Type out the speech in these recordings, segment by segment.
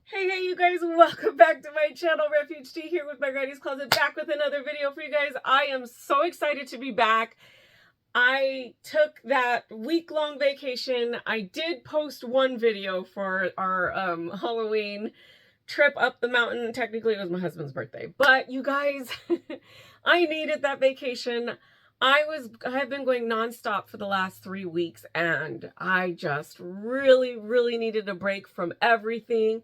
Hey, you guys, welcome back to my channel. Refuge Tea here with my Granny's Closet, back with another video for you guys. I am so excited to be back. I took that week-long vacation. I did post one video for our Halloween trip up the mountain. Technically, it was my husband's birthday, but you guys, I needed that vacation. I have been going nonstop for the last 3 weeks, and I just really needed a break from everything.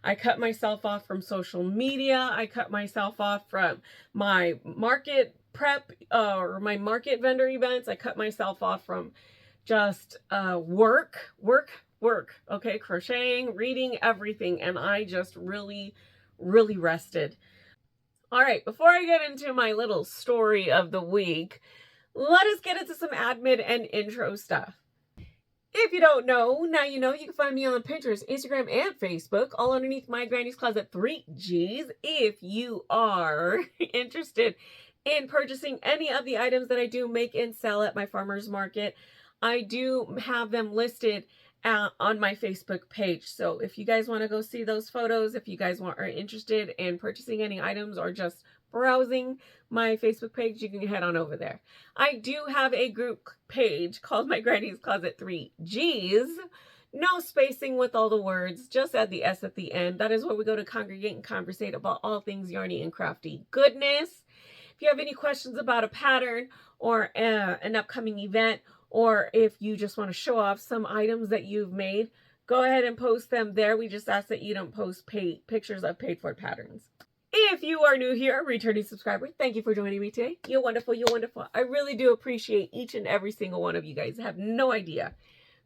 I cut myself off from social media. I cut myself off from my market prep or my market vendor events. I cut myself off from just work, okay, crocheting, reading, everything. And I just really rested. All right, before I get into my little story of the week, let us get into some admin and intro stuff. If you don't know, now you know. You can find me on Pinterest, Instagram, and Facebook, all underneath my Granny's Closet 3Gs. If you are interested in purchasing any of the items that I do make and sell at my farmer's market, I do have them listed on my Facebook page. So if you guys want to go see those photos, if you guys are interested in purchasing any items or just browsing my Facebook page, you can head on over there. I do have a group page called my Granny's Closet 3Gs. No spacing with all the words, just add the S at the end. That is where we go to congregate and conversate about all things yarny and crafty goodness. If you have any questions about a pattern or an upcoming event, or if you just want to show off some items that you've made, go ahead and post them there. We just ask that you don't post pictures of paid for patterns. If you are new here, returning subscriber, thank you for joining me today. You're wonderful. You're wonderful. I really do appreciate each and every single one of you guys. I have no idea.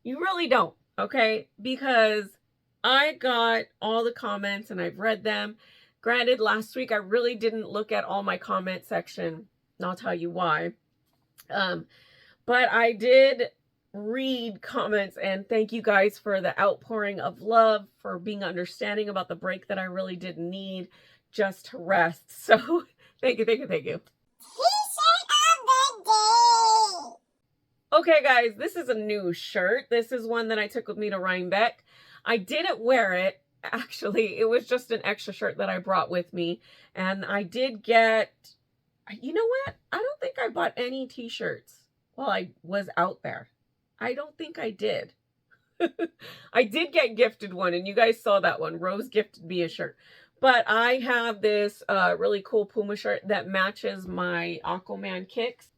You really don't, okay? Because I got all the comments and I've read them. Granted, last week I really didn't look at all my comment section, and I'll tell you why. But I did read comments, and thank you guys for the outpouring of love, for being understanding about the break that I really did need just to rest. So thank you. T-shirt of the day. Okay, guys, this is a new shirt. This is one that I took with me to Rhinebeck. I didn't wear it. Actually, it was just an extra shirt that I brought with me. And I did get, you know what? I don't think I bought any t-shirts while I was out there. I don't think I did. I did get gifted one, and you guys saw that one. Rose gifted me a shirt. But I have this really cool Puma shirt that matches my Aquaman kicks.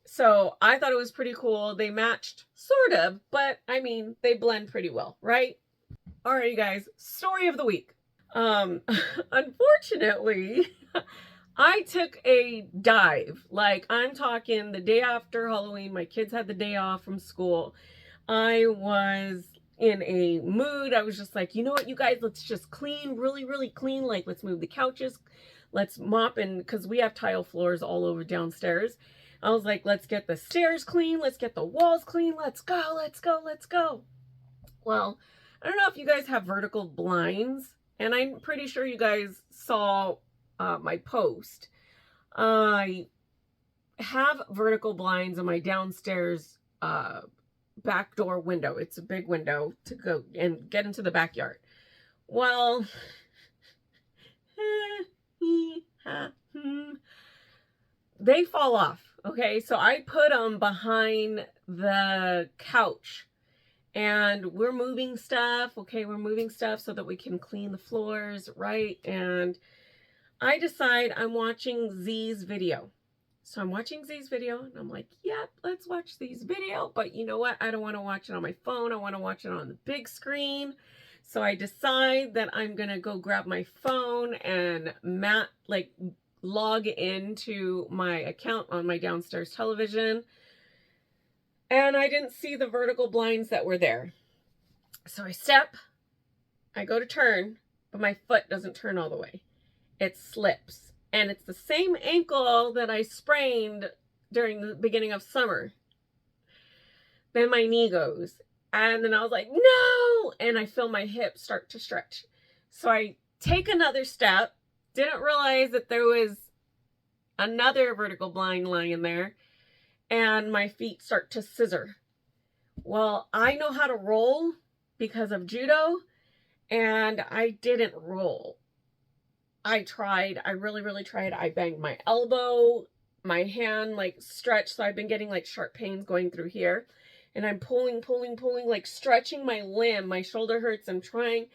So I thought it was pretty cool. They matched, sort of, but I mean, they blend pretty well, right? All right, you guys, story of the week. Unfortunately, I took a dive. Like, I'm talking the day after Halloween. My kids had the day off from school. I was in a mood. I was just like, you know what, you guys, let's just clean, really clean. Like, let's move the couches. Let's mop, and because we have tile floors all over downstairs. I was like, let's get the stairs clean. Let's get the walls clean. Let's go. Well, I don't know if you guys have vertical blinds, and I'm pretty sure you guys saw my post. I have vertical blinds on my downstairs back door window. It's a big window to go and get into the backyard. Well, they fall off. Okay, so I put them behind the couch. And we're moving stuff, okay? We're moving stuff so that we can clean the floors, right? And I decide I'm watching Z's video. So I'm watching Z's video, and I'm like, yep, let's watch Z's video. But you know what? I don't want to watch it on my phone. I want to watch it on the big screen. So I decide that I'm going to go grab my phone and log into my account on my downstairs television. And I didn't see the vertical blinds that were there. So I go to turn, but my foot doesn't turn all the way. It slips. And it's the same ankle that I sprained during the beginning of summer. Then my knee goes. And then I was like, no! And I feel my hip start to stretch. So I take another step. Didn't realize that there was another vertical blind lying there. and my feet start to scissor. Well, I know how to roll because of judo, and I didn't roll. I tried. I really, really tried. I banged my elbow, my hand like stretched. So I've been getting like sharp pains going through here. And I'm pulling, like stretching my limb. My shoulder hurts. I'm trying.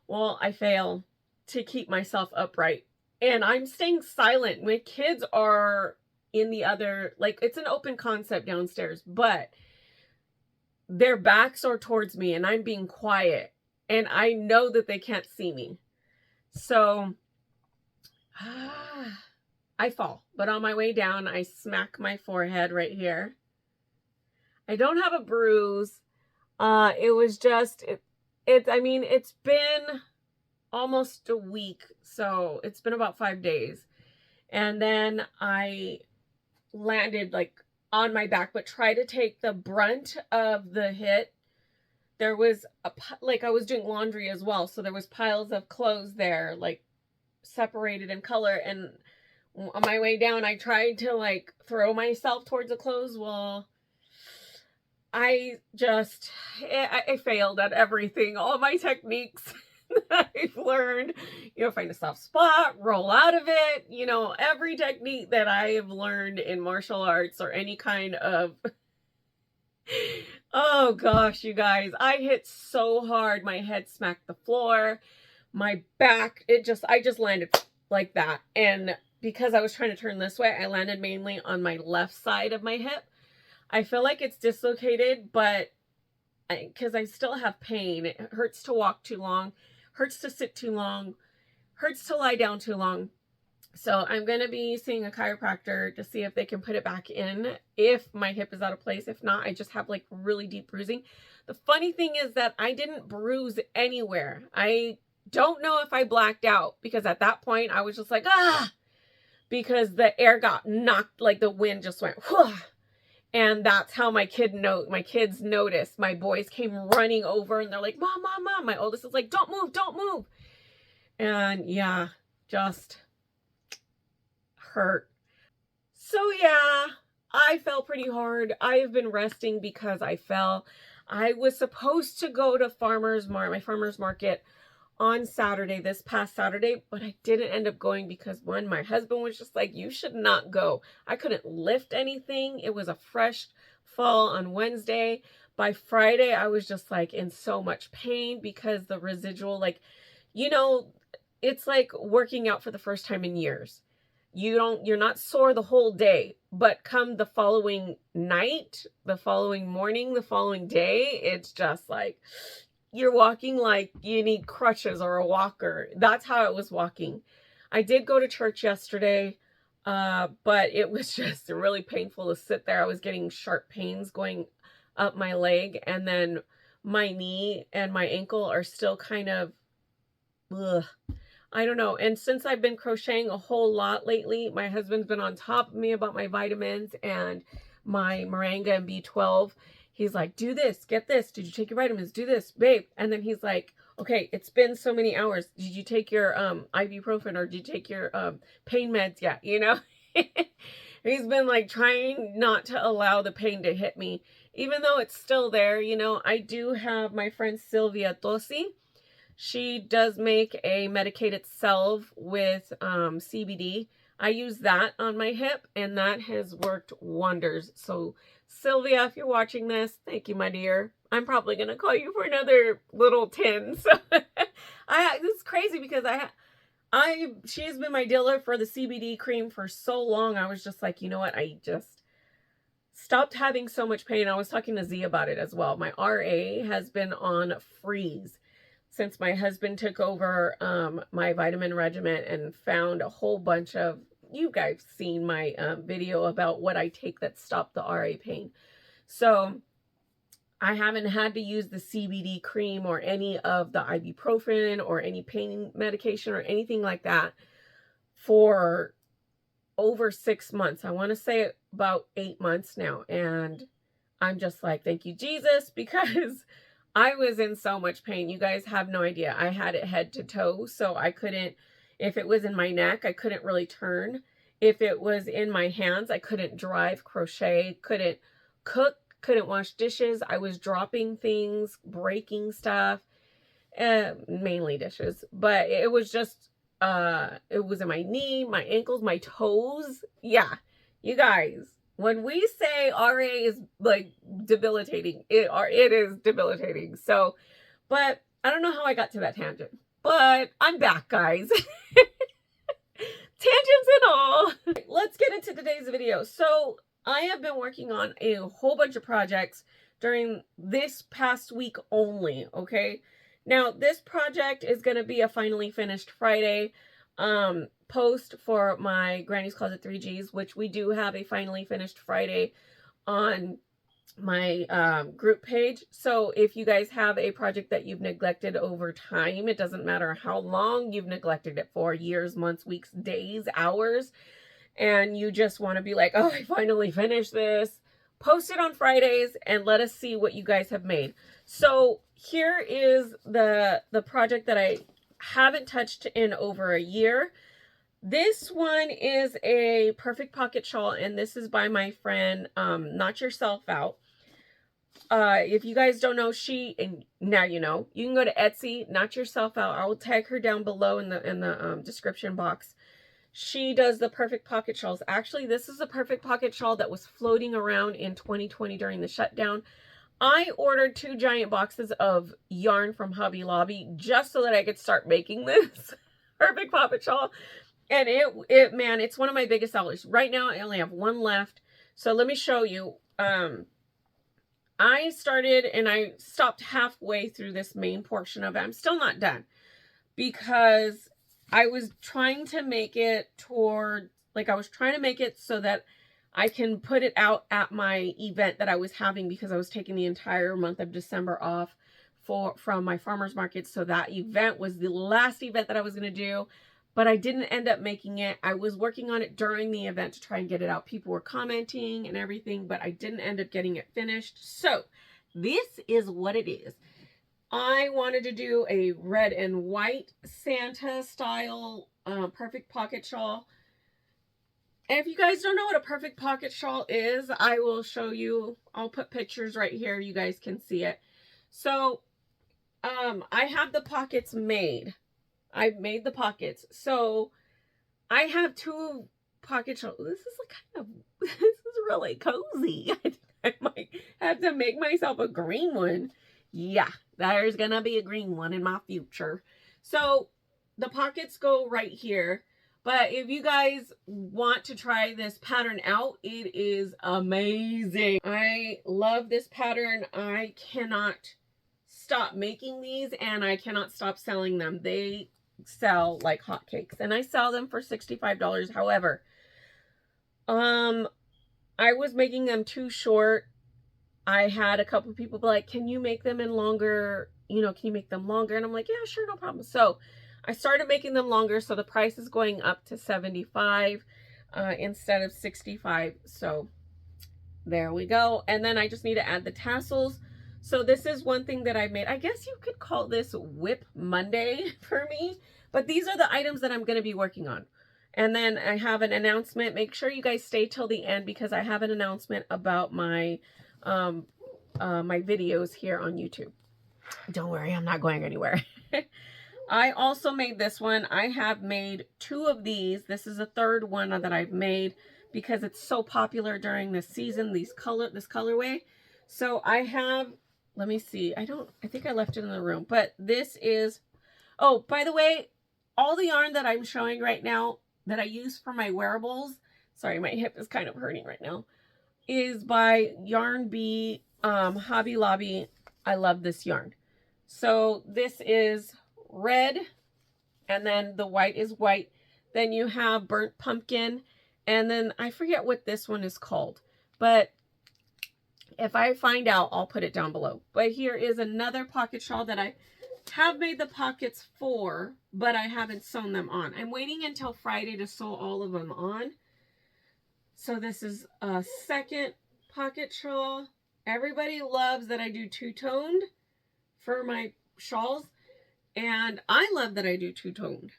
Well, I fail to keep myself upright. And I'm staying silent. My kids are in the other, like it's an open concept downstairs, but their backs are towards me and I'm being quiet. And I know that they can't see me. So I fall, but on my way down, I smack my forehead right here. I don't have a bruise. It was just, I mean, it's been almost a week, so it's been about 5 days. And then I landed like on my back, but try to take the brunt of the hit. There was like I was doing laundry as well, so there was piles of clothes there, like separated in color, and on my way down I tried to like throw myself towards the clothes. Well, I failed at everything. All my techniques that I've learned, find a soft spot, roll out of it, every technique that I have learned in martial arts or any kind of oh gosh, you guys, I hit so hard. My head smacked the floor. My back, I just landed like that. And because I was trying to turn this way, I landed mainly on my left side of my hip. I feel like it's dislocated, but because I still have pain. It hurts to walk too long, hurts to sit too long, hurts to lie down too long. So I'm going to be seeing a chiropractor to see if they can put it back in if my hip is out of place. If not, I just have like really deep bruising. The funny thing is that I didn't bruise anywhere. I don't know if I blacked out because at that point I was just like, because the air got knocked, like the wind just went, whew. And that's how my kids noticed. My boys came running over and they're like, Mom, Mom, Mom. My oldest is like, don't move, don't move. And yeah, just hurt. So yeah, I fell pretty hard. I have been resting because I fell. I was supposed to go to my farmer's market on Saturday, this past Saturday, but I didn't end up going because one, my husband was just like, you should not go. I couldn't lift anything. It was a fresh fall on Wednesday. By Friday, I was just like in so much pain because the residual, like, it's like working out for the first time in years. You're not sore the whole day, but come the following night, the following morning, the following day, it's just like you're walking like you need crutches or a walker. That's how it was walking. I did go to church yesterday, but it was just really painful to sit there. I was getting sharp pains going up my leg, and then my knee and my ankle are still kind of, I don't know. And since I've been crocheting a whole lot lately, my husband's been on top of me about my vitamins and my moringa and B12. He's like, do this, get this. Did you take your vitamins? Do this, babe. And then he's like, okay, it's been so many hours. Did you take your ibuprofen or did you take your pain meds yet? He's been like trying not to allow the pain to hit me, even though it's still there. I do have my friend Sylvia Tosi. She does make a medicated salve with CBD. I use that on my hip, and that has worked wonders. So, Sylvia, if you're watching this, thank you, my dear. I'm probably going to call you for another little tin. So, this is crazy because she has been my dealer for the CBD cream for so long. I was just like, you know what? I just stopped having so much pain. I was talking to Z about it as well. My RA has been on freeze since my husband took over my vitamin regimen and found a whole bunch of, you guys seen my video about what I take that stopped the RA pain. So I haven't had to use the CBD cream or any of the ibuprofen or any pain medication or anything like that for over 6 months. I want to say about 8 months now. And I'm just like, thank you, Jesus, because I was in so much pain. You guys have no idea. I had it head to toe, so I couldn't, if it was in my neck, I couldn't really turn. if it was in my hands, I couldn't drive, crochet, couldn't cook, couldn't wash dishes. I was dropping things, breaking stuff, mainly dishes, but it was just, it was in my knee, my ankles, my toes. Yeah, you guys, when we say RA is like debilitating, it is debilitating. So, but I don't know how I got to that tangent, but I'm back, guys. Tangents and all. Let's get into today's video. So I have been working on a whole bunch of projects during this past week only, okay? Now, this project is going to be a finally finished Friday post for my Granny's Closet 3Gs, which we do have a finally finished Friday on my group page. So if you guys have a project that you've neglected over time, it doesn't matter how long you've neglected it for, years, months, weeks, days, hours, and you just want to be like, oh, I finally finished this, post it on Fridays and let us see what you guys have made. So here is the project that I haven't touched in over a year. This one is a perfect pocket shawl, and this is by my friend KnotYourselfOut. If you guys don't know, and now you know, you can go to Etsy, KnotYourselfOut. I will tag her down below in the description box. She does the perfect pocket shawls. Actually, this is a perfect pocket shawl that was floating around in 2020 during the shutdown. I ordered 2 giant boxes of yarn from Hobby Lobby just so that I could start making this perfect pocket shawl. And man, it's one of my biggest sellers. Right now, I only have 1 left. So let me show you. I started and I stopped halfway through this main portion of it. I'm still not done because I was trying to make it so that I can put it out at my event that I was having, because I was taking the entire month of December off from my farmer's market. So that event was the last event that I was going to do. But I didn't end up making it. I was working on it during the event to try and get it out. People were commenting and everything, but I didn't end up getting it finished. So this is what it is. I wanted to do a red and white Santa style perfect pocket shawl. And if you guys don't know what a perfect pocket shawl is, I will show you. I'll put pictures right here. You guys can see it. So I have the pockets made. I've made the pockets. So I have 2 pocket shawls. This is really cozy. I might have to make myself a green one. Yeah, there's gonna be a green one in my future. So the pockets go right here. But if you guys want to try this pattern out, it is amazing. I love this pattern. I cannot stop making these, and I cannot stop selling them. They sell like hotcakes, and I sell them for $65. However, I was making them too short. I had a couple people be like, can you make them in longer, can you make them longer? And I'm like, yeah, sure, no problem. So I started making them longer, so the price is going up to $75 instead of $65. So there we go. And then I just need to add the tassels. So this is one thing that I made. I guess you could call this Whip Monday for me. But these are the items that I'm going to be working on. And then I have an announcement. Make sure you guys stay till the end, because I have an announcement about my my videos here on YouTube. Don't worry, I'm not going anywhere. I also made this one. I have made 2 of these. This is the 3rd one that I've made because it's so popular during this season, this colorway. So I have, let me see. I think I left it in the room, but this is, oh, by the way, all the yarn that I'm showing right now that I use for my wearables, sorry, my hip is kind of hurting right now, is by Yarn Bee, Hobby Lobby. I love this yarn. So this is red, and then the white is white. Then you have burnt pumpkin, and then I forget what this one is called, but if I find out, I'll put it down below. But here is another pocket shawl that I have made the pockets for, but I haven't sewn them on. I'm waiting until Friday to sew all of them on. So this is a second pocket shawl. Everybody loves that I do two-toned for my shawls, and I love that I do two-toned.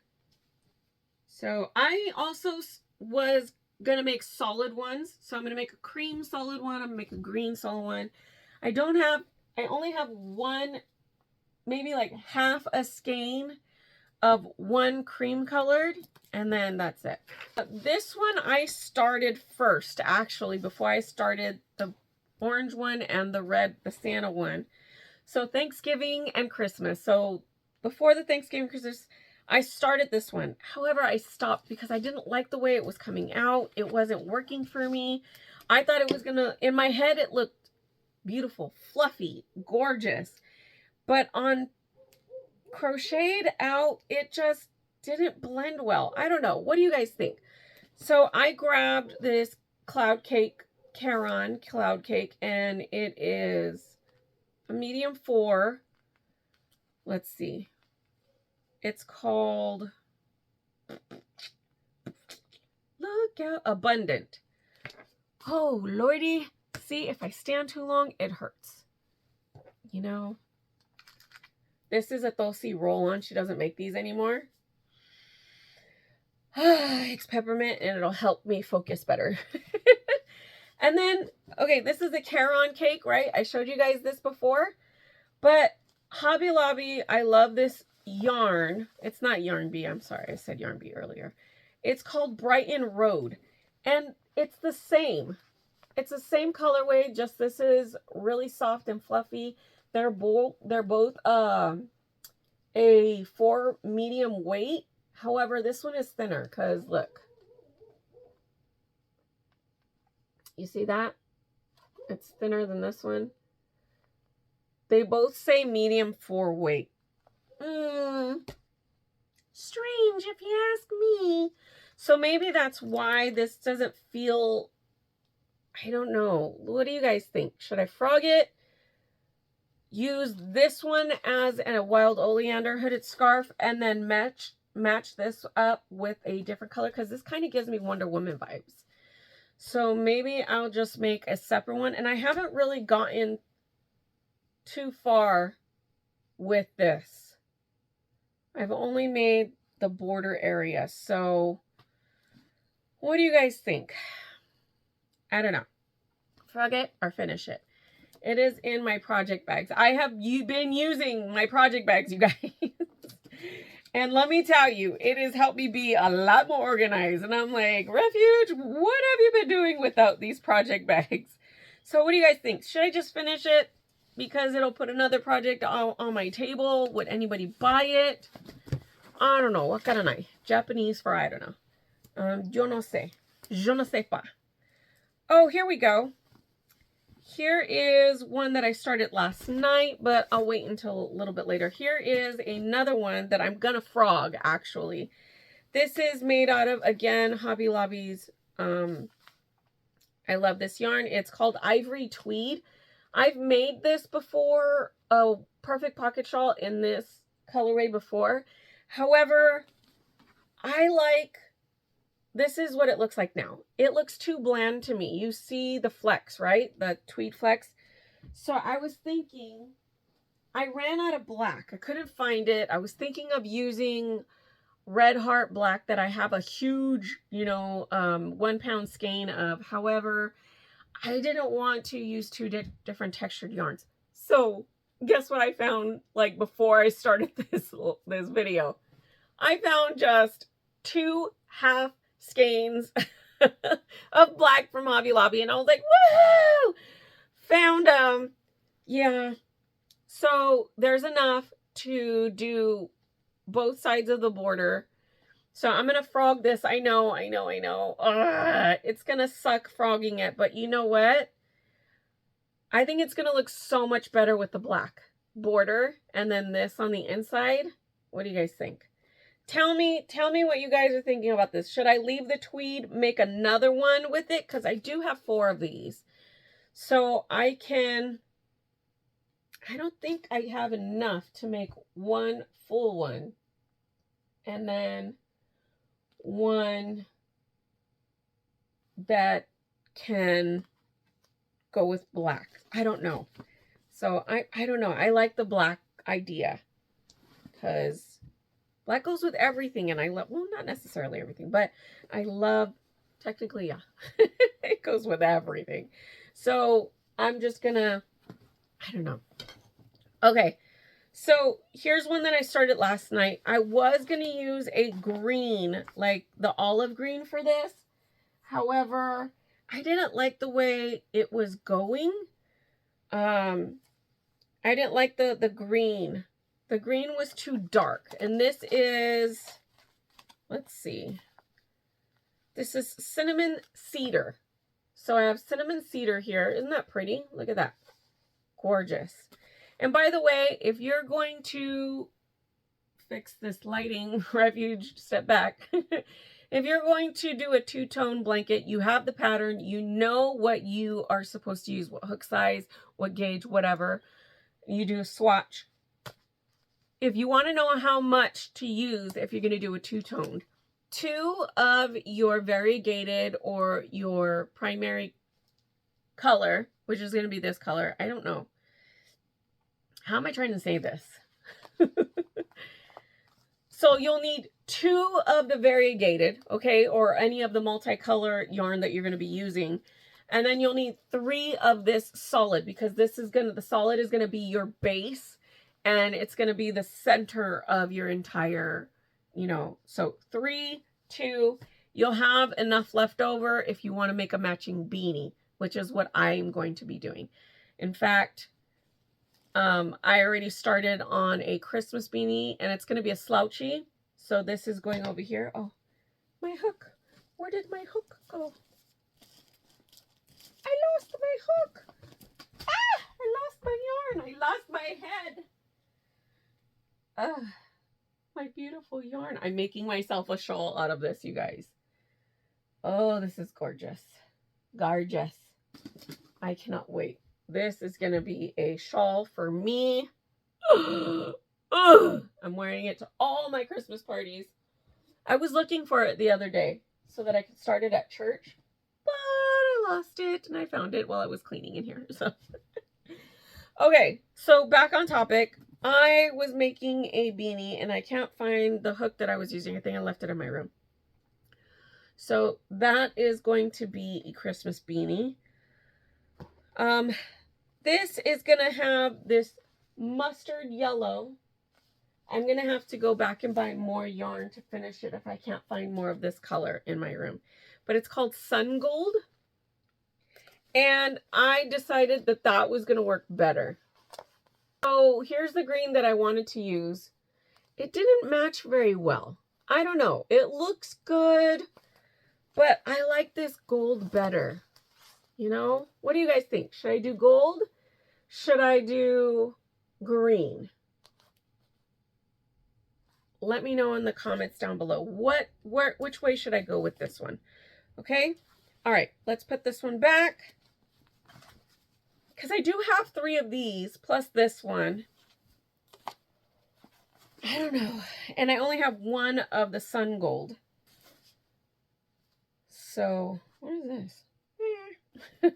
So I also was going to make solid ones. So I'm going to make a cream solid one. I'm going to make a green solid one. I only have one, maybe like half a skein of one cream colored, and then that's it. This one I started first, actually, before I started the orange one and the red, the Santa one. So Thanksgiving and Christmas. So before the Thanksgiving Christmas, I started this one. However, I stopped because I didn't like the way it was coming out. It wasn't working for me. I thought it was gonna, in my head, it looked beautiful, fluffy, gorgeous. But on crocheted out, it just didn't blend well. I don't know. What do you guys think? So I grabbed this cloud cake, Caron cloud cake, and it is a medium 4. Let's see. It's called, look out, Abundant. Oh, Lordy. See, if I stand too long, it hurts. You know, this is a Tosi roll-on. She doesn't make these anymore. It's peppermint, and it'll help me focus better. And then, okay, this is a Caron cake, right? I showed you guys this before. But Hobby Lobby, I love this yarn. It's not Yarn Bee. I'm sorry. I said Yarn Bee earlier. It's called Brighton Road. And it's the same. It's the same colorway, just this is really soft and fluffy. They're both a 4 medium weight. However, this one is thinner because look. You see that? It's thinner than this one. They both say medium 4 weight. Strange if you ask me. So maybe that's why this doesn't feel, I don't know. What do you guys think? Should I frog it? Use this one as a wild oleander hooded scarf and then match this up with a different color, because this kind of gives me Wonder Woman vibes. So maybe I'll just make a separate one. And I haven't really gotten too far with this. I've only made the border area. So what do you guys think? I don't know. Frog it or finish it. It is in my project bags. I have been using my project bags, you guys. And let me tell you, it has helped me be a lot more organized. And I'm like, Refuge, what have you been doing without these project bags? So what do you guys think? Should I just finish it? Because it'll put another project on my table. Would anybody buy it? I don't know. What kind of knife? Japanese for I don't know. Yo no sé. Je ne sais pas. Oh, here we go. Here is one that I started last night, but I'll wait until a little bit later. Here is another one that I'm gonna frog, actually. This is made out of, again, Hobby Lobby's, I love this yarn. It's called Ivory Tweed. I've made this before, a perfect pocket shawl in this colorway before. However, this is what it looks like now. It looks too bland to me. You see the flex, right? The tweed flex. So I was thinking, I ran out of black. I couldn't find it. I was thinking of using Red Heart Black that I have a huge, 1 pound skein of. However, I didn't want to use two different textured yarns. So guess what I found, like, before I started this video? I found just 2 half skeins of black from Hobby Lobby, and I was like, woohoo! Found them. Yeah. So there's enough to do both sides of the border. So I'm gonna frog this. I know. It's gonna suck frogging it, but you know what? I think it's gonna look so much better with the black border and then this on the inside. What do you guys think? Tell me what you guys are thinking about this. Should I leave the tweed, make another one with it? Because I do have 4 of these. So I don't think I have enough to make one full one. And then one that can go with black. I don't know. So I don't know. I like the black idea because black goes with everything, and I love, well, not necessarily everything, but I love technically, yeah. It goes with everything. So I'm just gonna, I don't know. Okay, so here's one that I started last night. I was gonna use a green, like the olive green for this. However, I didn't like the way it was going. I didn't like the green. The green was too dark. And this is, let's see. This is cinnamon cedar. So I have cinnamon cedar here. Isn't that pretty? Look at that. Gorgeous. And by the way, if you're going to fix this lighting, Refuge, step back. If you're going to do a two-tone blanket, you have the pattern, you know what you are supposed to use, what hook size, what gauge, whatever. You do a swatch. If you want to know how much to use, if you're going to do a two-tone, 2 of your variegated or your primary color, which is going to be this color. I don't know. How am I trying to say this? So you'll need 2 of the variegated, okay, or any of the multicolor yarn that you're going to be using. And then you'll need 3 of this solid, because this is going to, the solid is going to be your base, and it's going to be the center of your entire, you know, so 3, 2, you'll have enough left over if you want to make a matching beanie, which is what I'm going to be doing. In fact, I already started on a Christmas beanie, and it's going to be a slouchy. So this is going over here. Oh, my hook. Where did my hook go? I lost my hook. Ah, I lost my yarn. I lost my head. My beautiful yarn. I'm making myself a shawl out of this, you guys. Oh, this is gorgeous. Gorgeous. I cannot wait. This is going to be a shawl for me. I'm wearing it to all my Christmas parties. I was looking for it the other day so that I could start it at church, but I lost it and I found it while I was cleaning in here. So, okay, so back on topic. I was making a beanie and I can't find the hook that I was using. I think I left it in my room. So that is going to be a Christmas beanie. This is going to have this mustard yellow. I'm going to have to go back and buy more yarn to finish it if I can't find more of this color in my room. But it's called Sun Gold. And I decided that that was going to work better. So here's the green that I wanted to use. It didn't match very well. I don't know. It looks good, but I like this gold better. You know, what do you guys think? Should I do gold? Should I do green? Let me know in the comments down below. Which way should I go with this one? Okay. All right. Let's put this one back. Because I do have 3 of these plus this one. I don't know. And I only have 1 of the Sun Gold. So, what is this?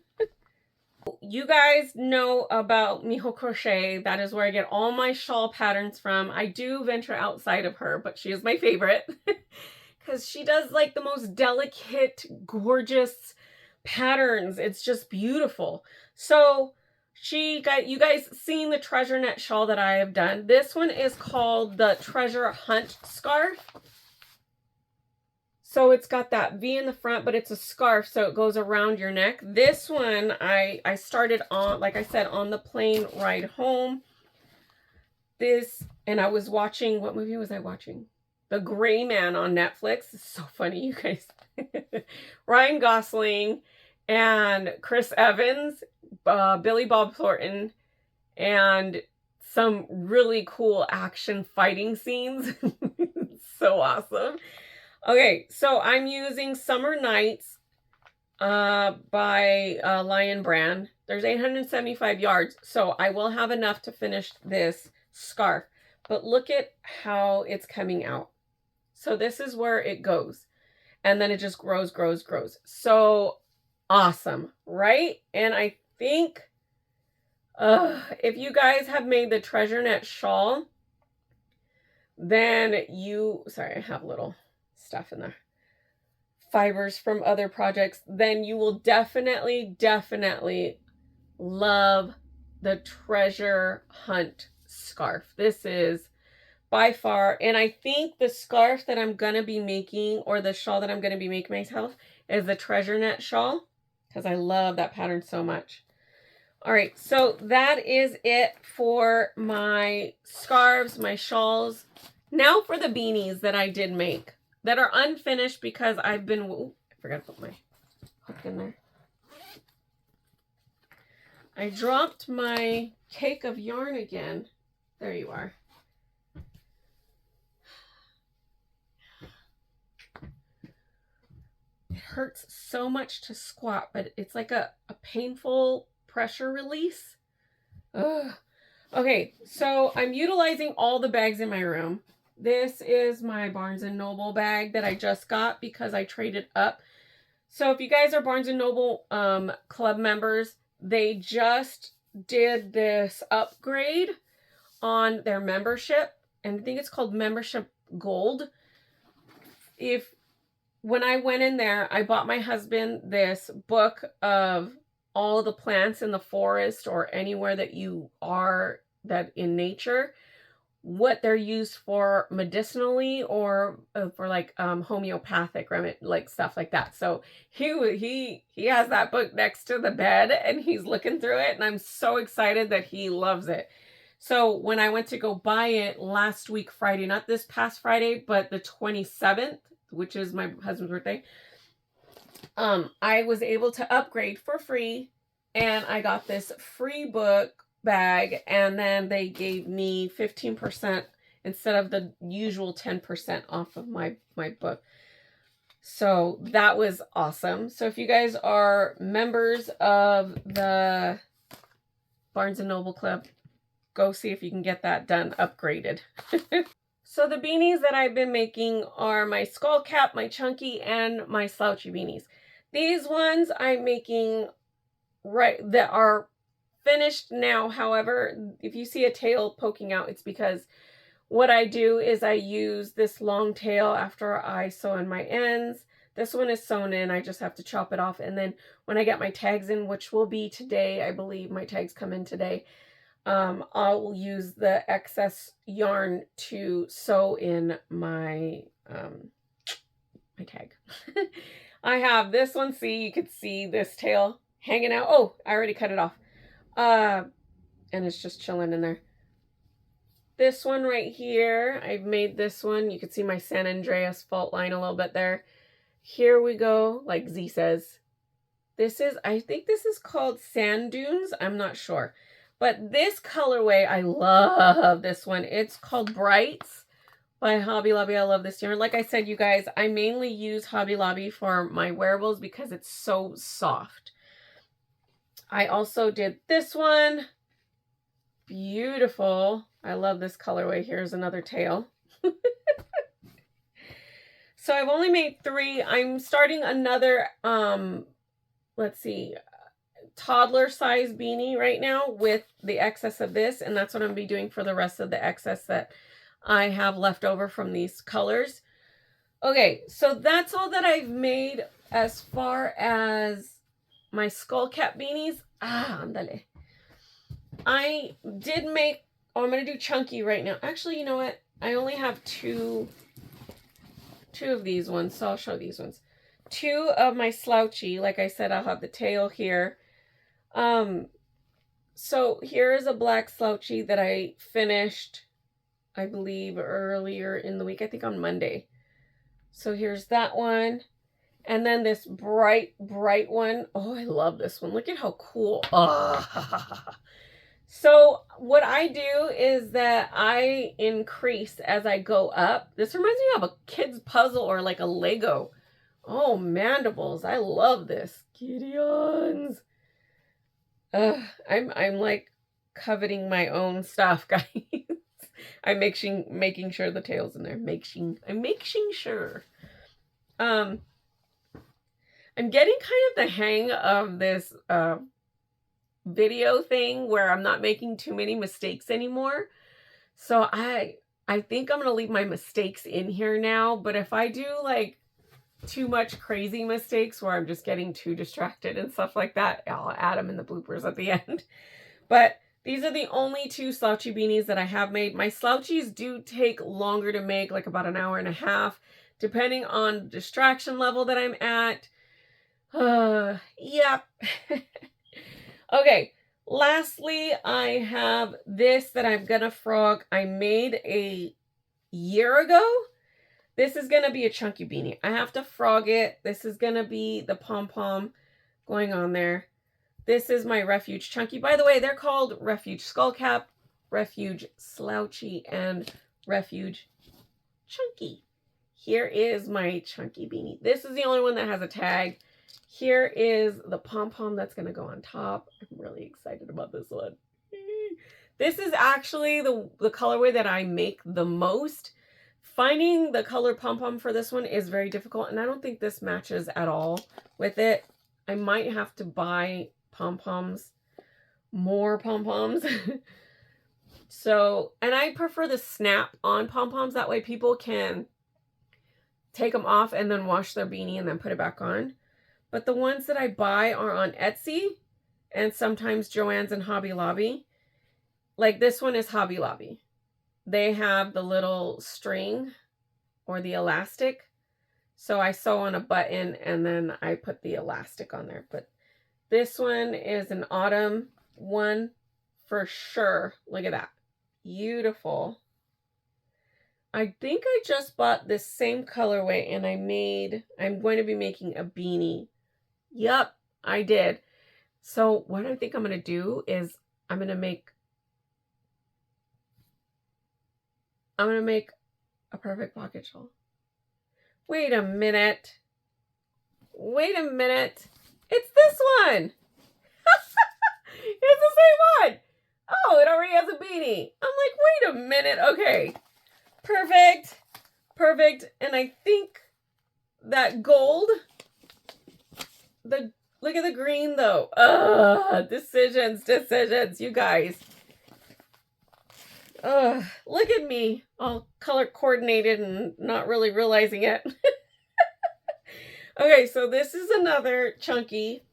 You guys know about MIJO Crochet. That is where I get all my shawl patterns from. I do venture outside of her, but she is my favorite. Because she does like the most delicate, gorgeous patterns. It's just beautiful. So you guys seen the treasure net shawl that I have done. This one is called the Treasure Hunt Scarf. So it's got that V in the front, but it's a scarf, so it goes around your neck. This one, I started on, like I said, on the plane ride home. And I was watching, what movie was I watching? The Gray Man on Netflix. It's so funny, you guys. Ryan Gosling and Chris Evans, Billy Bob Thornton, and some really cool action fighting scenes. So awesome. Okay, so I'm using Summer Nights by Lion Brand. There's 875 yards, so I will have enough to finish this scarf. But look at how it's coming out. So this is where it goes. And then it just grows, grows, grows. So awesome, right? And I think if you guys have made the treasure net shawl, then sorry, I have a little stuff in there. fibers from other projects, then you will definitely love the Treasure Hunt scarf. This is by far, and I think the scarf that I'm gonna be making, or the shawl that I'm gonna be making myself, is the Treasure Net shawl, because I love that pattern so much. All right, so that is it for my scarves, my shawls. Now for the beanies that I did make that are unfinished because I've been, ooh, I forgot to put my hook in there. I dropped my cake of yarn again. There you are. It hurts so much to squat, but it's like a painful pressure release. Ugh. Okay, so I'm utilizing all the bags in my room. This is my Barnes & Noble bag that I just got because I traded up. So if you guys are Barnes & Noble club members, they just did this upgrade on their membership, and I think it's called Membership Gold. When I went in there, I bought my husband this book of all the plants in the forest or anywhere that you are that in nature, what they're used for medicinally or for like homeopathic remedy, like stuff like that. So he has that book next to the bed and he's looking through it, and I'm so excited that he loves it. So when I went to go buy it last week Friday, not this past Friday, but the 27th, which is my husband's birthday, I was able to upgrade for free, and I got this free book bag, and then they gave me 15% instead of the usual 10% off of my book. So that was awesome. So if you guys are members of the Barnes & Noble Club, go see if you can get that done, upgraded. So the beanies that I've been making are my skull cap, my chunky, and my slouchy beanies. These ones I'm making that are finished now. However, if you see a tail poking out, it's because what I do is I use this long tail after I sew in my ends. This one is sewn in. I just have to chop it off. And then when I get my tags in, which will be today, I believe my tags come in today, I'll use the excess yarn to sew in my my tag. I have this one. See, you could see this tail hanging out. Oh, I already cut it off. And it's just chilling in there. This one right here, I've made this one. You can see my San Andreas fault line a little bit there. Here we go, like Z says. This is, I think this is called Sand Dunes. I'm not sure. But this colorway, I love this one. It's called Brights by Hobby Lobby. I love this yarn. Like I said, you guys, I mainly use Hobby Lobby for my wearables because it's so soft. I also did this one. Beautiful. I love this colorway. Here's another tail. So I've only made 3. I'm starting another, let's see, toddler size beanie right now with the excess of this, and that's what I'm going to be doing for the rest of the excess that I have left over from these colors. Okay, so that's all that I've made as far as my skull cap beanies. Andale. I did make, I'm going to do chunky right now. Actually, you know what? I only have two of these ones, so I'll show these ones. 2 of my slouchy. Like I said, I'll have the tail here. So here is a black slouchy that I finished, I believe, earlier in the week. I think on Monday. So here's that one. And then this bright one. Oh, I love this one. Look at how cool. Oh. So what I do is that I increase as I go up. This reminds me of a kid's puzzle or like a Lego. Oh, mandibles. I love this. Gideons. I'm like coveting my own stuff, guys. I'm making sure the tail's in there. I'm making sure. I'm getting kind of the hang of this video thing where I'm not making too many mistakes anymore. So I think I'm gonna leave my mistakes in here now. But if I do like too much crazy mistakes where I'm just getting too distracted and stuff like that, I'll add them in the bloopers at the end. But these are the only 2 slouchy beanies that I have made. My slouchies do take longer to make, like about an hour and a half, depending on the distraction level that I'm at. Yeah. Okay. Lastly, I have this that I'm gonna frog. I made a year ago. This is gonna be a chunky beanie. I have to frog it. This is gonna be the pom-pom going on there. This is my Refuge Chunky. By the way, they're called Refuge Skullcap, Refuge Slouchy, and Refuge Chunky. Here is my chunky beanie. This is the only one that has a tag. Here is the pom-pom that's going to go on top. I'm really excited about this one. This is actually the colorway that I make the most. Finding the color pom-pom for this one is very difficult, and I don't think this matches at all with it. I might have to buy pom-poms, more pom-poms. So, and I prefer the snap-on pom-poms. That way people can take them off and then wash their beanie and then put it back on. But the ones that I buy are on Etsy and sometimes Joann's and Hobby Lobby. Like this one is Hobby Lobby. They have the little string or the elastic. So I sew on a button and then I put the elastic on there. But this one is an autumn one for sure. Look at that. Beautiful. I think I just bought this same colorway and I'm going to be making a beanie. Yup, I did. So what I think I'm going to do is I'm going to make a perfect pocket shawl. Wait a minute. Wait a minute. It's this one. It's the same one. Oh, it already has a beanie. I'm like, wait a minute. Okay. Perfect. Perfect. And I think that gold, look at the green though. Decisions, you guys. Look at me, all color coordinated and not really realizing it. Okay, so this is another chunky.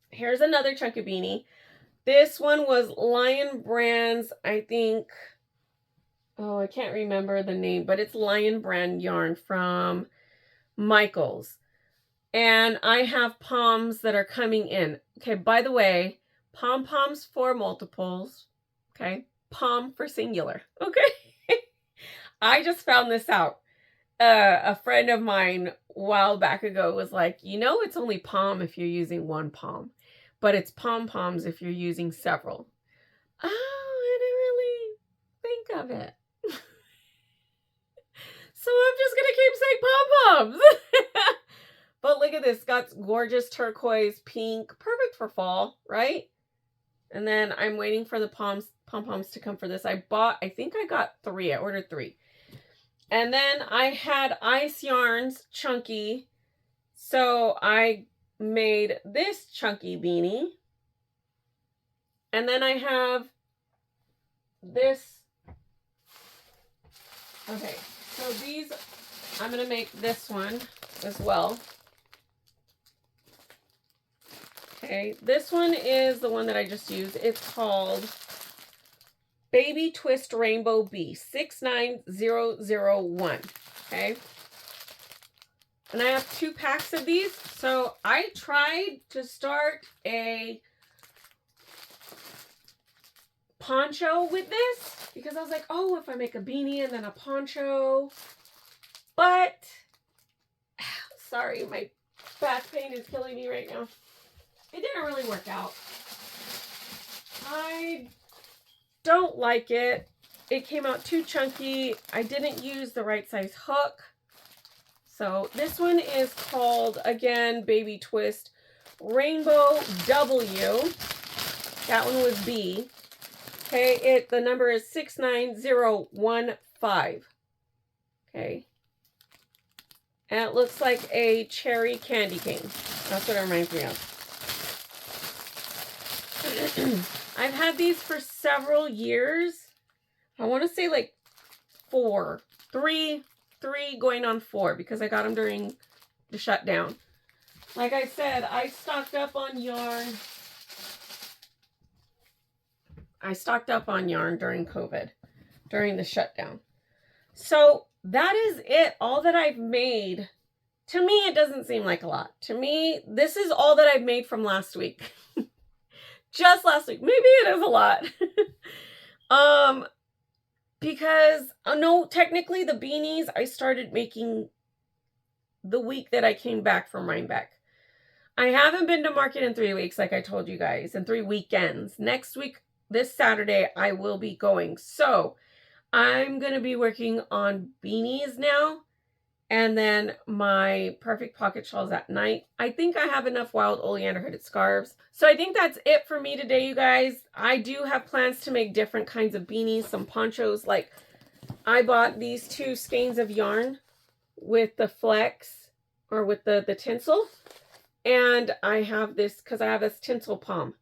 Here's another chunky beanie. This one was Lion Brand's, I think. Oh, I can't remember the name, but it's Lion Brand yarn from Michaels. And I have poms that are coming in. Okay, by the way, pom-poms for multiples. Okay, pom for singular. Okay. I just found this out. A friend of mine a while back ago was like, you know, it's only pom if you're using one pom, but it's pom-poms if you're using several. Oh, I didn't really think of it. So I'm just going to keep saying pom-poms. But look at this. Got gorgeous turquoise pink. Perfect for fall, right? And then I'm waiting for the pom-poms to come for this. I think I got 3. I ordered 3. And then I had Ice Yarns chunky. So I made this chunky beanie. And then I have this. Okay, so these, I'm going to make this one as well. Okay, this one is the one that I just used. It's called Baby Twist Rainbow Bee 69001. Okay, and I have 2 packs of these. So I tried to start a poncho with this because I was like, oh, if I make a beanie and then a poncho, but sorry, my back pain is killing me right now. It didn't really work out. I don't like it. It came out too chunky. I didn't use the right size hook. So this one is called, again, Baby Twist Rainbow W. That one was B. Okay, the number is 69015. Okay. And it looks like a cherry candy cane. That's what it reminds me of. I've had these for several years. I want to say like 3 going on 4 because I got them during the shutdown. Like I said, I stocked up on yarn. I stocked up on yarn during COVID, during the shutdown. So that is it, all that I've made. To me, it doesn't seem like a lot. To me, this is all that I've made from last week. Just last week. Maybe it is a lot. Because, no, technically the beanies I started making the week that I came back from Rhinebeck. I haven't been to market in 3 weeks, like I told you guys, in 3 weekends. Next week, this Saturday, I will be going. So I'm going to be working on beanies now. And then my perfect pocket shawls at night. I think I have enough wild oleander hooded scarves. So I think that's it for me today, you guys. I do have plans to make different kinds of beanies, some ponchos. Like I bought these 2 skeins of yarn with the flex or with the tinsel. And I have this because I have this tinsel palm.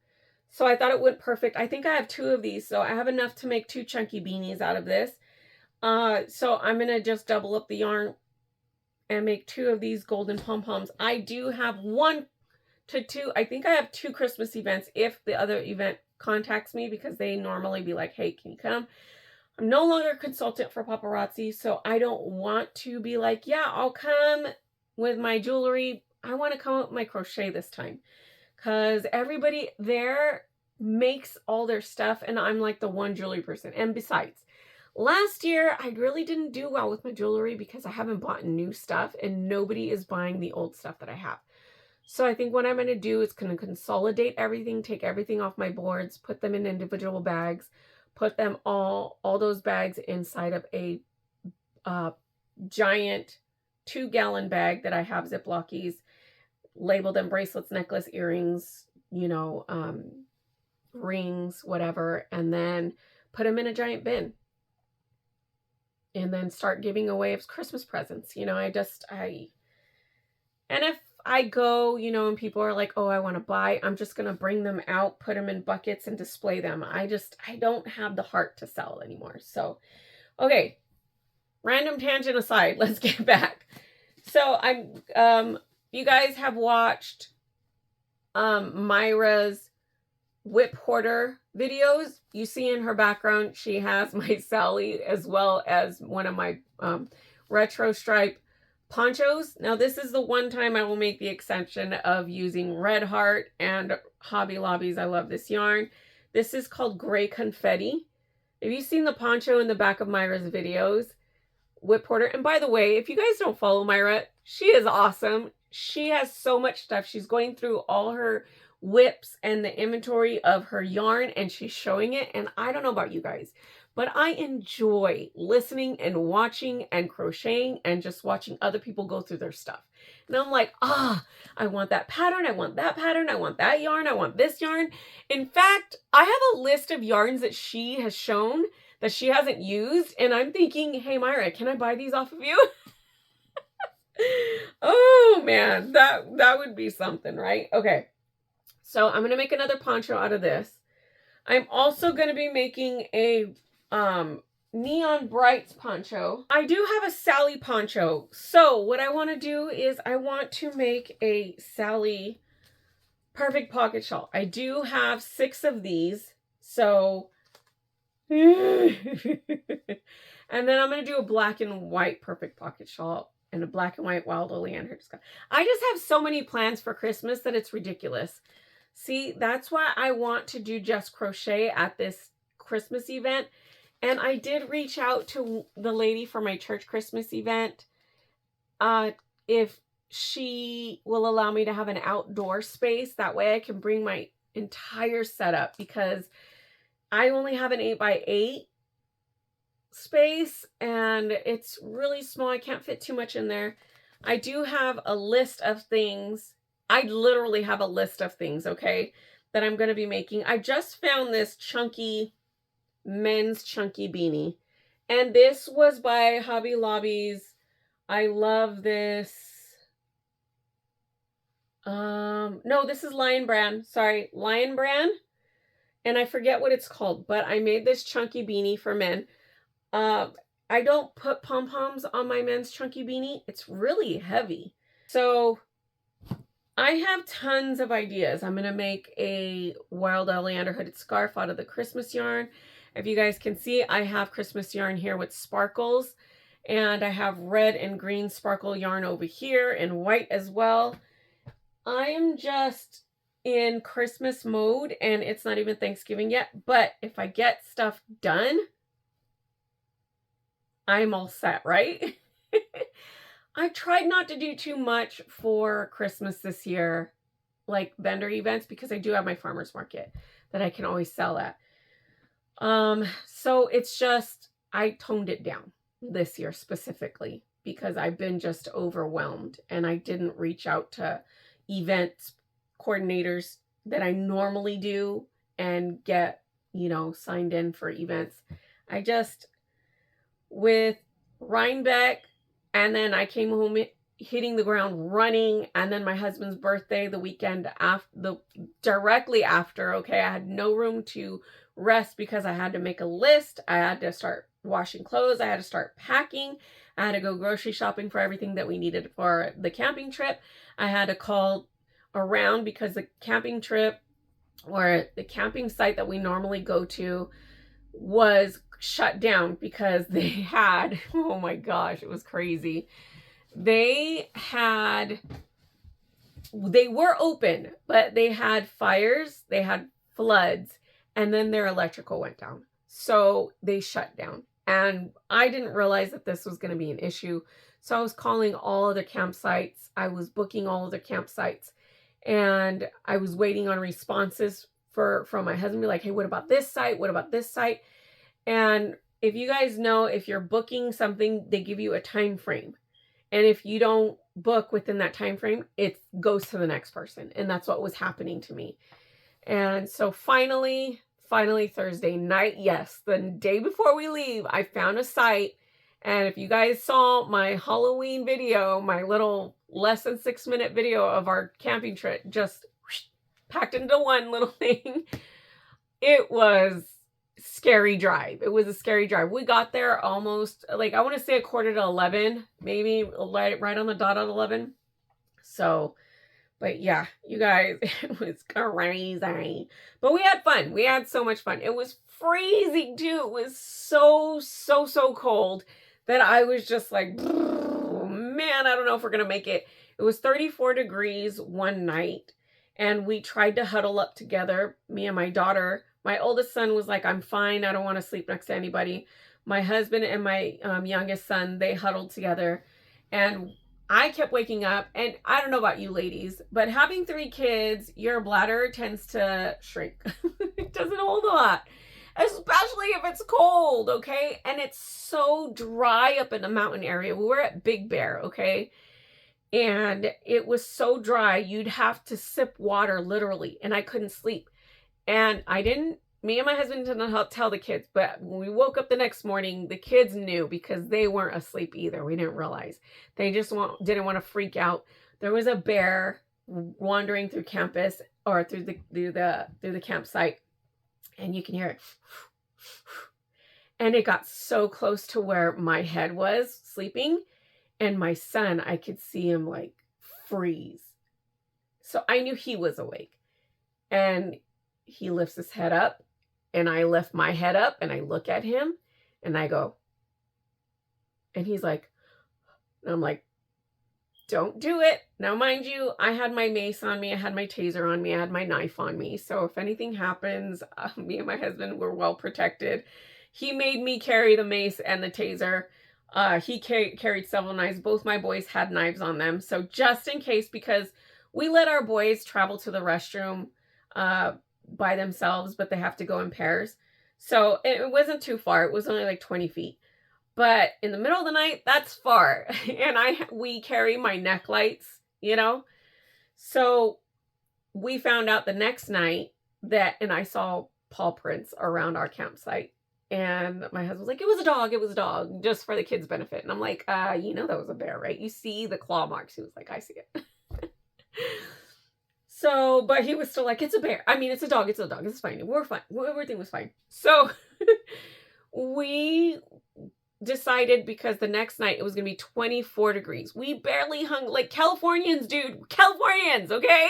So I thought it went perfect. I think I have 2 of these. So I have enough to make 2 chunky beanies out of this. So I'm going to just double up the yarn and make 2 of these golden pom-poms. I do have 1 to 2. I think I have 2 Christmas events if the other event contacts me, because they normally be like, hey, can you come? I'm no longer a consultant for paparazzi, so I don't want to be like, yeah, I'll come with my jewelry. I want to come with my crochet this time, because everybody there makes all their stuff and I'm like the one jewelry person. And besides, last year, I really didn't do well with my jewelry because I haven't bought new stuff and nobody is buying the old stuff that I have. So I think what I'm going to do is going to consolidate everything, take everything off my boards, put them in individual bags, put them all those bags inside of a giant 2-gallon bag that I have Ziplocies, label them bracelets, necklace, earrings, you know, rings, whatever, and then put them in a giant bin. And then start giving away as Christmas presents. You know, and if I go, you know, and people are like, oh, I want to buy, I'm just going to bring them out, put them in buckets and display them. I don't have the heart to sell anymore. So, okay, random tangent aside, let's get back. So you guys have watched, Myra's whip hoarder videos. You see in her background, she has my Sally as well as one of my retro stripe ponchos. Now this is the one time I will make the exception of using Red Heart and Hobby Lobby's. I love this yarn. This is called Gray Confetti. Have you seen the poncho in the back of Myra's videos? Whip hoarder. And by the way, if you guys don't follow Myra, she is awesome. She has so much stuff. She's going through all her whips and the inventory of her yarn and she's showing it. And I don't know about you guys, but I enjoy listening and watching and crocheting and just watching other people go through their stuff. And I'm like, I want that pattern. I want that pattern. I want that yarn. I want this yarn. In fact, I have a list of yarns that she has shown that she hasn't used. And I'm thinking, hey, Myra, can I buy these off of you? Oh man, that would be something, right? Okay. So I'm going to make another poncho out of this. I'm also going to be making a Neon Brights poncho. I do have a Sally poncho. So what I want to do is I want to make a Sally perfect pocket shawl. I do have 6 of these. So, and then I'm going to do a black and white perfect pocket shawl and a black and white wild oleander. I just have so many plans for Christmas that it's ridiculous. See, that's why I want to do Just Crochet at this Christmas event. And I did reach out to the lady for my church Christmas event. If she will allow me to have an outdoor space. That way I can bring my entire setup, because I only have an 8x8 space and it's really small. I can't fit too much in there. I do have a list of things. I literally have a list of things, okay, that I'm going to be making. I just found this men's chunky beanie. And this was by Hobby Lobby's. I love this. No, this is Lion Brand. Sorry, Lion Brand. And I forget what it's called, but I made this chunky beanie for men. I don't put pom-poms on my men's chunky beanie. It's really heavy. So I have tons of ideas. I'm going to make a wild oleander hooded scarf out of the Christmas yarn. If you guys can see, I have Christmas yarn here with sparkles, and I have red and green sparkle yarn over here and white as well. I am just in Christmas mode, and it's not even Thanksgiving yet, but if I get stuff done, I'm all set, right? I tried not to do too much for Christmas this year, like vendor events, because I do have my farmer's market that I can always sell at. So it's just, I toned it down this year specifically because I've been just overwhelmed, and I didn't reach out to events coordinators that I normally do and get, you know, signed in for events. I just, with Rhinebeck, and then I came home hitting the ground running, and then my husband's birthday the weekend after, directly after, okay, I had no room to rest because I had to make a list. I had to start washing clothes. I had to start packing. I had to go grocery shopping for everything that we needed for the camping trip. I had to call around because the camping trip or the camping site that we normally go to was shut down because they had, oh my gosh, it was crazy. They were open, but they had fires, they had floods, and then their electrical went down. So they shut down. And I didn't realize that this was going to be an issue. So I was calling all other campsites. I was booking all other campsites. And I was waiting on responses from my husband, be like, hey, what about this site? What about this site? And if you guys know, if you're booking something, they give you a time frame. And if you don't book within that time frame, it goes to the next person. And that's what was happening to me. And so finally Thursday night, yes, the day before we leave, I found a site. And if you guys saw my Halloween video, my little less than 6-minute video of our camping trip, just packed into one little thing, it was scary drive. It was a scary drive. We got there almost, like, I want to say 10:45, maybe right on the dot at 11. So, but yeah, you guys, it was crazy. But we had fun. We had so much fun. It was freezing too. It was so cold that I was just like, oh, man, I don't know if we're going to make it. It was 34 degrees one night, and we tried to huddle up together, me and my daughter. My oldest son was like, I'm fine. I don't want to sleep next to anybody. My husband and my youngest son, they huddled together, and I kept waking up. And I don't know about you ladies, but having 3 kids, your bladder tends to shrink. It doesn't hold a lot, especially if it's cold, okay? And it's so dry up in the mountain area. We were at Big Bear, okay? And it was so dry, you'd have to sip water literally, and I couldn't sleep. And me and my husband didn't tell the kids, but when we woke up the next morning, the kids knew because they weren't asleep either. We didn't realize. They just didn't want to freak out. There was a bear wandering through campus or through the campsite, and you can hear it. And it got so close to where my head was sleeping, and my son, I could see him like freeze. So I knew he was awake. And he lifts his head up, and I lift my head up, and I look at him, and I go, and he's like, and I'm like, don't do it. Now, mind you, I had my mace on me, I had my taser on me, I had my knife on me. So if anything happens, me and my husband were well protected. He made me carry the mace and the taser. He carried several knives. Both my boys had knives on them. So just in case, because we let our boys travel to the restroom by themselves, but they have to go in pairs. So it wasn't too far. It was only like 20 feet. But in the middle of the night, that's far. And we carry my neck lights, you know. So we found out the next night and I saw paw prints around our campsite. And my husband was like, it was a dog, just for the kids' benefit. And I'm like, you know that was a bear, right? You see the claw marks. He was like, I see it. So, but he was still like, it's a bear. I mean, it's a dog. It's fine. We're fine. Everything was fine. So we decided because the next night it was going to be 24 degrees. We barely hung, like Californians, dude. Californians, okay?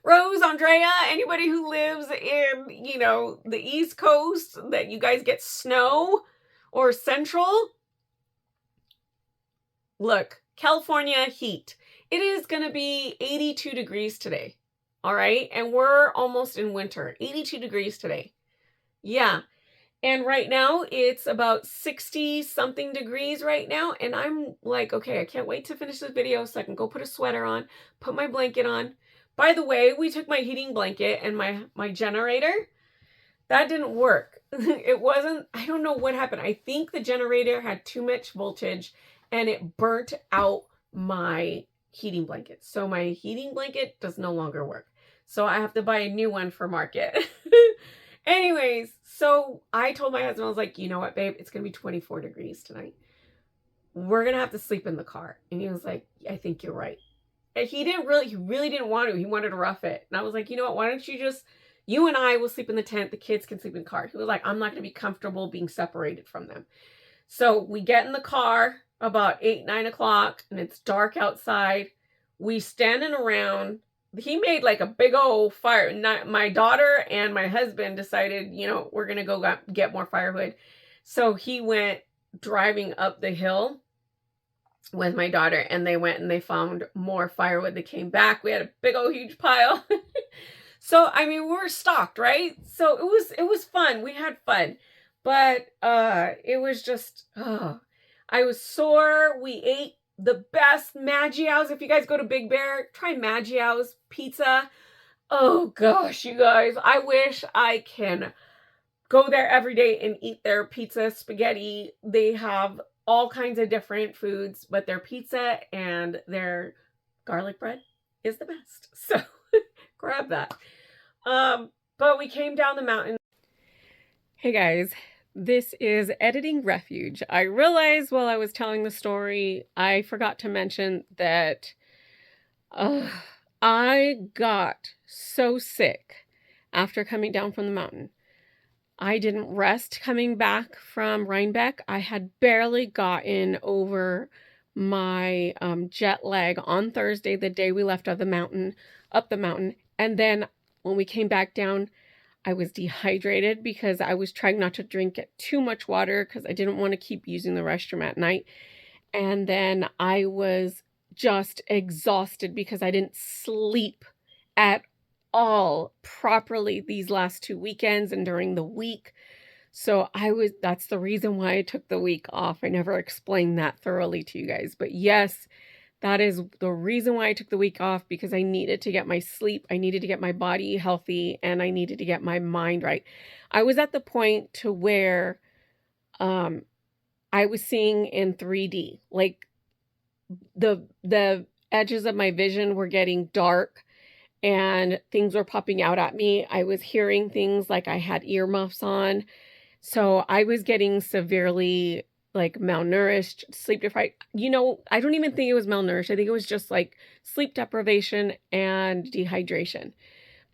Rose, Andrea, anybody who lives in, you know, the East Coast, that you guys get snow, or Central. Look, California heat. It is going to be 82 degrees today. All right. And we're almost in winter. 82 degrees today. Yeah. And right now it's about 60 something degrees right now. And I'm like, okay, I can't wait to finish this video so I can go put a sweater on, put my blanket on. By the way, we took my heating blanket and my generator. That didn't work. It wasn't, I don't know what happened. I think the generator had too much voltage and it burnt out my heating blanket. So my heating blanket does no longer work. So I have to buy a new one for market. Anyways, so I told my husband, I was like, you know what, babe, it's going to be 24 degrees tonight. We're going to have to sleep in the car. And he was like, I think you're right. And he really didn't want to. He wanted to rough it. And I was like, you know what, why don't you just, you and I will sleep in the tent. The kids can sleep in the car. He was like, I'm not going to be comfortable being separated from them. So we get in the car about 8, 9 o'clock and it's dark outside. We standing around. He made like a big old fire. My daughter and my husband decided, you know, we're going to go get more firewood. So he went driving up the hill with my daughter and they went and they found more firewood. They came back. We had a big old huge pile. So, I mean, we were stocked, right? So it was fun. We had fun. But it was just, I was sore. We ate the best MIJO's. If you guys go to Big Bear, try MIJO's pizza. Oh gosh, you guys, I wish I can go there every day and eat their pizza, spaghetti. They have all kinds of different foods, but their pizza and their garlic bread is the best. So grab that. But we came down the mountain. Hey guys, this is Editing Refuge. I realized while I was telling the story, I forgot to mention that I got so sick after coming down from the mountain. I didn't rest coming back from Rhinebeck. I had barely gotten over my jet lag on Thursday, the day we left up the mountain. And then when we came back down, I was dehydrated because I was trying not to drink too much water because I didn't want to keep using the restroom at night. And then I was just exhausted because I didn't sleep at all properly these last 2 weekends and during the week. So that's the reason why I took the week off. I never explained that thoroughly to you guys. But yes, that is the reason why I took the week off, because I needed to get my sleep, I needed to get my body healthy, and I needed to get my mind right. I was at the point to where I was seeing in 3D. Like the edges of my vision were getting dark and things were popping out at me. I was hearing things like I had earmuffs on. So I was getting severely like malnourished, sleep deprived. You know, I don't even think it was malnourished. I think it was just like sleep deprivation and dehydration,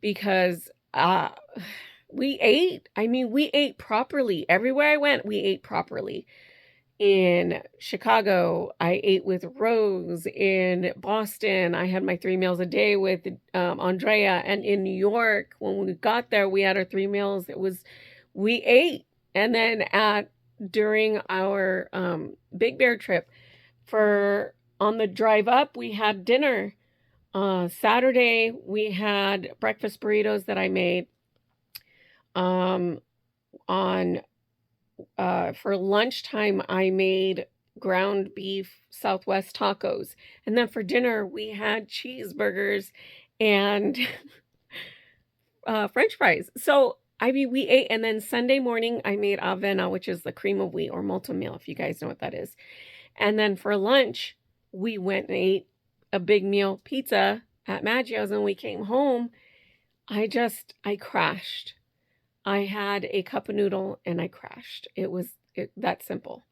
because we ate. I mean, we ate properly. Everywhere I went, we ate properly. In Chicago, I ate with Rose. In Boston, I had my 3 meals a day with Andrea. And in New York, when we got there, we had our 3 meals. We ate. And then during our Big Bear trip, on the drive up, we had dinner. Saturday, we had breakfast burritos that I made. For lunchtime, I made ground beef Southwest tacos. And then for dinner, we had cheeseburgers and French fries. So, I mean, we ate. And then Sunday morning, I made avena, which is the cream of wheat or multi-meal, if you guys know what that is. And then for lunch, we went and ate a big meal pizza at MIJO's. And we came home. I crashed. I had a cup of noodle and I crashed. It was that simple.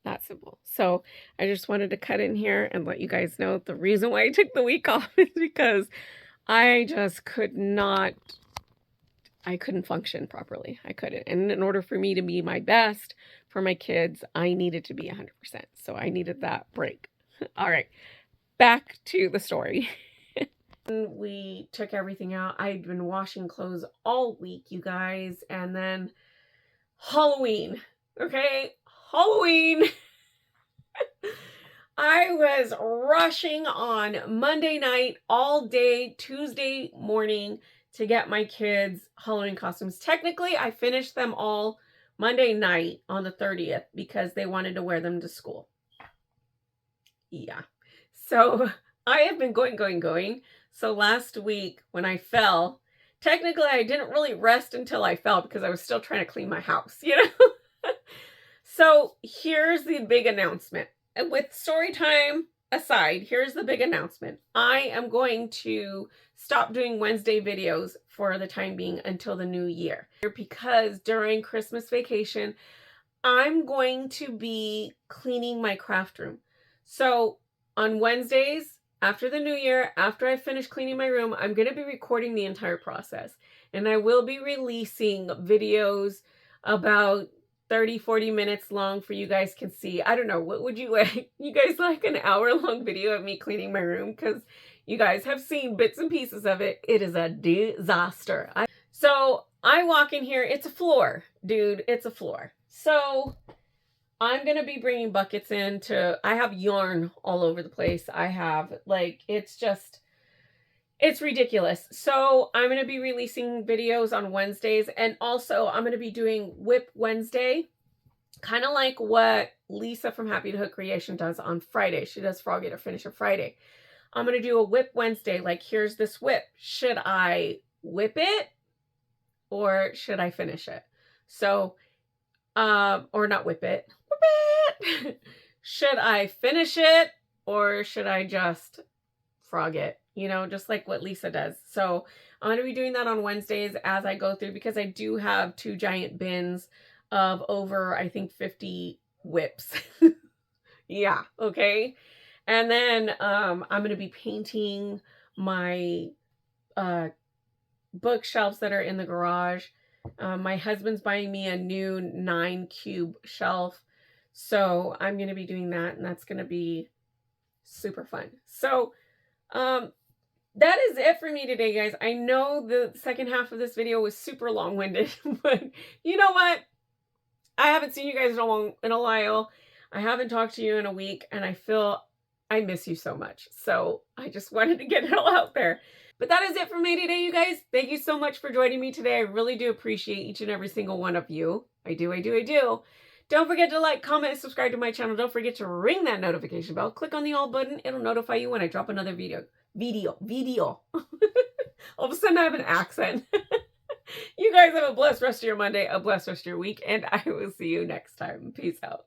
That simple. So I just wanted to cut in here and let you guys know the reason why I took the week off is because I just could not. I couldn't function properly. I couldn't. And in order for me to be my best for my kids, I needed to be 100%. So I needed that break. All right, back to the story. We took everything out. I'd been washing clothes all week, you guys. And then Halloween, okay? Halloween. I was rushing on Monday night all day, Tuesday morning to get my kids Halloween costumes. Technically, I finished them all Monday night on the 30th because they wanted to wear them to school. Yeah. So I have been going. So last week when I fell, technically I didn't really rest until I fell because I was still trying to clean my house, you know? So here's the big announcement. And with story time aside, here's the big announcement. I am going to stop doing Wednesday videos for the time being until the new year. Because during Christmas vacation, I'm going to be cleaning my craft room. So on Wednesdays, after the new year, after I finish cleaning my room, I'm going to be recording the entire process. And I will be releasing videos about 30-40 minutes long for you guys can see. I don't know, what would you like? You guys like an hour-long video of me cleaning my room? Because you guys have seen bits and pieces of it. It is a disaster. So I walk in here. It's a floor, dude. It's a floor. So I'm going to be bringing buckets in to, I have yarn all over the place. I have, like, it's ridiculous. So I'm going to be releasing videos on Wednesdays. And also I'm going to be doing Whip Wednesday, kind of like what Lisa from Happy to Hook Creation does on Friday. She does Frog It or Finish It Friday. I'm going to do a Whip Wednesday. Like, here's this whip. Should I whip it or should I finish it? So, or not whip it. Whip it! Should I finish it or should I just frog it? You know, just like what Lisa does. So I'm going to be doing that on Wednesdays as I go through because I do have 2 giant bins of over, I think, 50 whips. Yeah, okay. And then I'm going to be painting my bookshelves that are in the garage. My husband's buying me a new 9-cube shelf. So I'm going to be doing that, and that's going to be super fun. So that is it for me today, guys. I know the second half of this video was super long-winded, but you know what? I haven't seen you guys in a while. I haven't talked to you in a week, and I feel I miss you so much. So I just wanted to get it all out there. But that is it for me today, you guys. Thank you so much for joining me today. I really do appreciate each and every single one of you. I do. Don't forget to like, comment, and subscribe to my channel. Don't forget to ring that notification bell. Click on the all button. It'll notify you when I drop another video. All of a sudden I have an accent. You guys have a blessed rest of your Monday, a blessed rest of your week, and I will see you next time. Peace out.